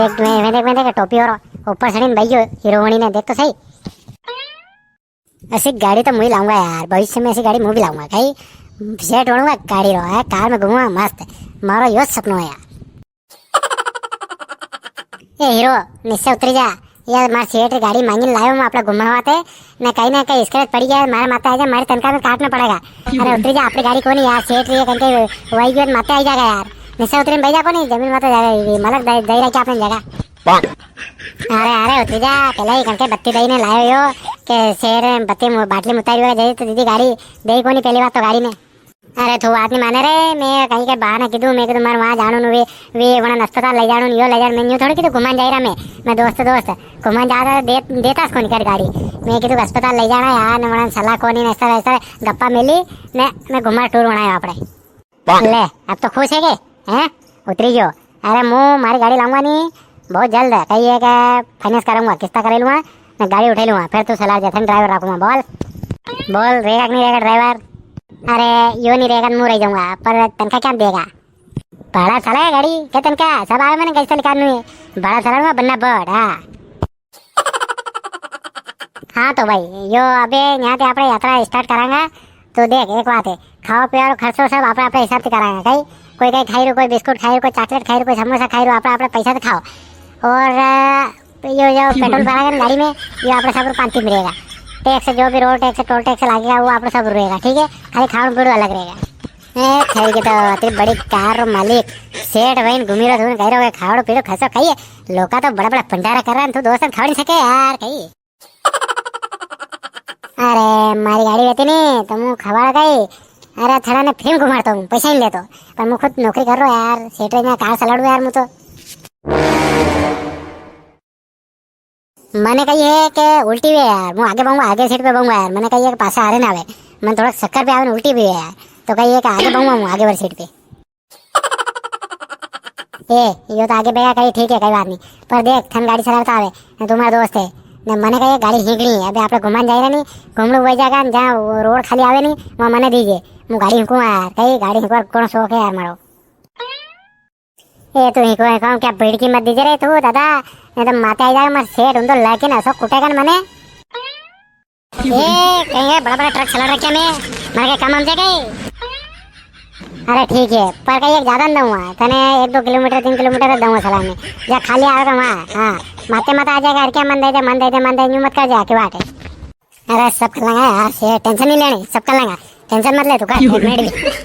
देख मैं देख टोपी और ऊपर चढ़ी भाई हीरोइनी ने देख तो सही। ऐसी गाड़ी तो मुझे लाऊंगा यार, भविष्य में ऐसी गाड़ी मुझे भी लाऊंगा। कहीं सेट ओढ़ूंगा गाड़ी रो है, कार में घूमूंगा मस्त। मारो यो सपनो है यार। ए हीरो नीचे उतरी जा यार, मार सेठ गाड़ी मांगी लायो मैं अपना घुमावाते ना कहीं स्क्रैच पड़ी जाए मारे माता आ जाए, मारे तनखा में काटना पड़ेगा। अरे उतरी जा, अपनी गाड़ी को नहीं यार, सेठ ये कहीं वही भी माते आ जाएगा यार। नीचे उतरी भाई जा को नहीं, जमीन माता जाएगा मतलब दही रखा अपने जगह। अरे अरे उतरी जा, पहले ही कंके बत्ती दही ने लायो यो के शेर बत्ती बाटली मुतारी हुआ दे तो दीदी गाड़ी दही को नहीं पहली बात तो गाड़ी में। अरे तू बात नहीं माने रे, मैं कहीं के बहाना कीधु मैं कीधु मार वहां जाणु वे वहां अस्पताल ले जाणु यो ले जाण मैं थोड़ी कीधु घुमान जाई रहा मैं दोस्त घुमान जा रहा देता कोनी कर गाड़ी। मैं कीधु अस्पताल ले जाना यार ने वहां सलाह कोनी ने ऐसा गप्पा मिली ने मैं घुमा टूर बनाया आपड़े। ले अब तो खुश है के हैं उतरी जो। अरे मुंह मारी गाड़ी लाऊंगा नहीं बहुत जल्द है, कही है कि फाइनेंस करूंगा किस्ता करे लूंगा मैं गाड़ी उठा लूंगा, फिर तू सलाह जैसे ड्राइवर रखूंगा। बोल रहेगा कि नहीं रहेगा ड्राइवर। अरे यो नहीं रहेगा मुँह रह जाऊंगा, पर तनखा क्या देगा। बड़ा चला है गाड़ी क्या तनखा सब आए मैंने कैसे निकालू है, बड़ा चलाऊंगा बनना बड़। हाँ तो भाई यो अबे यहाँ पे अपने यात्रा स्टार्ट करांगा तो देख एक बात है, खाओ पियो खर्चो सब अपने अपने हिसाब से कराएंगे। कहीं कोई कहीं खाई रो, कोई बिस्कुट खाई रो, कोई चॉकलेट खाई रो, कोई समोसा खाई रो, अपना अपना पैसा से खाओ। और यो जो पेट्रोल भराएगा गाड़ी में ये अपने सब पांति में रहेगा। टैक्स जो भी रोड टैक्स टोल टैक्स लगेगा वो आप सब रहेगा, ठीक है। खाली खाण पीणु अलग रहेगा। खैर के तो अति बड़ी कार मालिक सेठ बहन घूमी रहो तुम कह रहे खाओ पीड़ो खसो खाइए लोग तो बड़ा बड़ा भंडारा कर रहा है, तू दोस्त खाओ नहीं सके यार कहीं। अरे मारी गाड़ी रहती नहीं तो मुँह खबर गई। अरे थोड़ा ने फिल्म घुमाता हूँ पैसा नहीं लेतो, पर मैं खुद नौकरी कर रहा हूँ यार, सेठ में कार चलाड़ू यार मुझे तो। मैंने कही है कि उल्टी भी है यार, मैं आगे बहुंगा आगे सीट पे बहुंगा यार। मैंने कही है कि पासा आ रहे ना आवे मैं थोड़ा चक्कर पे आवे उल्टी भी है यार, तो कही है कि आगे बहुंगा हूँ आगे वाली सीट पे। ए ये तो आगे बेगा कही ठीक है कोई बात नहीं, पर देख थन गाड़ी चलाता आवे तुम्हारा दोस्त है ने मैंने कही गाड़ी हिंकनी है। अभी आप घुमान जाएगा नहीं घूम लो वही जगह जहाँ रोड खाली आवे नहीं वहाँ मैंने दीजिए मैं गाड़ी हिंकूँ यार। कही गाड़ी हिंकवा कौन शौक है यार मारो। ए तू हिंकवा हिंकवा क्या भीड़ की मत दीजिए रे तू दादा, नहीं तो माते आ जाएगा मैं सेठ उन तो लड़के ना सब कुटेगा मैंने। ये कहीं बड़ा बड़ा ट्रक चला रखे मैं क्या काम हमसे गई। अरे ठीक है पर कहीं ज्यादा नहीं दूंगा तने 1-2 किलोमीटर 3 किलोमीटर दूंगा चला में जहाँ खाली आएगा वहाँ। हाँ माते मत आ जाएगा क्या मन दे यूँ मत कर जा के बात है। अरे सब कर लेंगे यार टेंशन नहीं लेनी सब कर लेंगे, टेंशन मत ले तू कर एक मिनट भी।